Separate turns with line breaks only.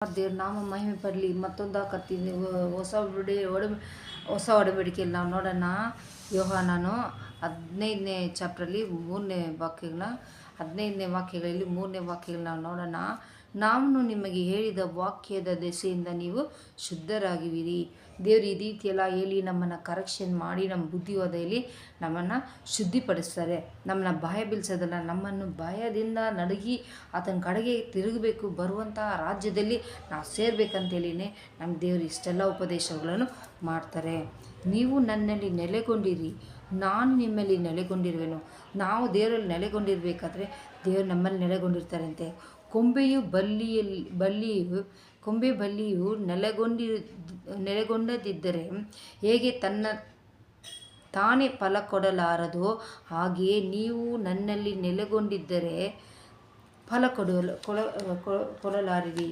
ದೇವ್ರ ನಾಮ ಮಹಿಮೆ ಪಡಲಿ. ಮತ್ತೊಂದು ಕತ್ತೀನಿ ಹೊಸ ಒಡಂಬಡಿಕೆಯಲ್ಲಿ ನಾವು ನೋಡೋಣ. ಯೋಹಾನನು 15ನೇ ಚಾಪ್ಟ್ರಲ್ಲಿ 3ನೇ ವಾಕ್ಯಗಳನ್ನ 15ನೇ ವಾಕ್ಯಗಳಲ್ಲಿ 3ನೇ ವಾಕ್ಯಗಳನ್ನ ನಾವು ನೋಡೋಣ. ನಾನು ನಿಮಗೆ ಹೇಳಿದ ವಾಕ್ಯದ ದೆಸೆಯಿಂದ ನೀವು ಶುದ್ಧರಾಗುವಿರಿ. ದೇವರು ಈ ರೀತಿಯೆಲ್ಲ ಹೇಳಿ ನಮ್ಮನ್ನು ಕರೆಕ್ಷನ್ ಮಾಡಿ ನಮ್ಮ ಬುದ್ಧಿವಾದದಲ್ಲಿ ನಮ್ಮನ್ನು ಶುದ್ಧಿಪಡಿಸ್ತಾರೆ. ನಮ್ಮನ್ನು ಭಯ ಬೀಳಿಸೋದಲ್ಲ, ನಮ್ಮನ್ನು ಭಯದಿಂದ ನಡುಗಿ ಆತನ ಕಡೆಗೆ ತಿರುಗಬೇಕು, ಬರುವಂಥ ರಾಜ್ಯದಲ್ಲಿ ನಾವು ಸೇರ್ಬೇಕಂತೇಳಿನೇ ನಮ್ಮ ದೇವರು ಇಷ್ಟೆಲ್ಲ ಉಪದೇಶಗಳನ್ನು ಮಾಡ್ತಾರೆ. ನೀವು ನನ್ನಲ್ಲಿ ನೆಲೆಗೊಂಡಿರಿ, ನಾನು ನಿಮ್ಮಲ್ಲಿ ನೆಲೆಗೊಂಡಿರುವೆನು. ನಾವು ದೇವರಲ್ಲಿ ನೆಲೆಗೊಂಡಿರಬೇಕಾದ್ರೆ ದೇವರು ನಮ್ಮಲ್ಲಿ ನೆಲೆಗೊಂಡಿರ್ತಾರಂತೆ. ಕೊಂಬೆಯು ಬಳ್ಳಿಯು ನೆಲೆಗೊಂಡದಿದ್ದರೆ ಹೇಗೆ ತಾನೇ ಫಲ ಕೊಡಲಾರದೋ, ಹಾಗೆಯೇ ನೀವು ನನ್ನಲ್ಲಿ ನೆಲೆಗೊಂಡಿದ್ದರೆ ಫಲ ಕೊಡಲಾರಿರಿ.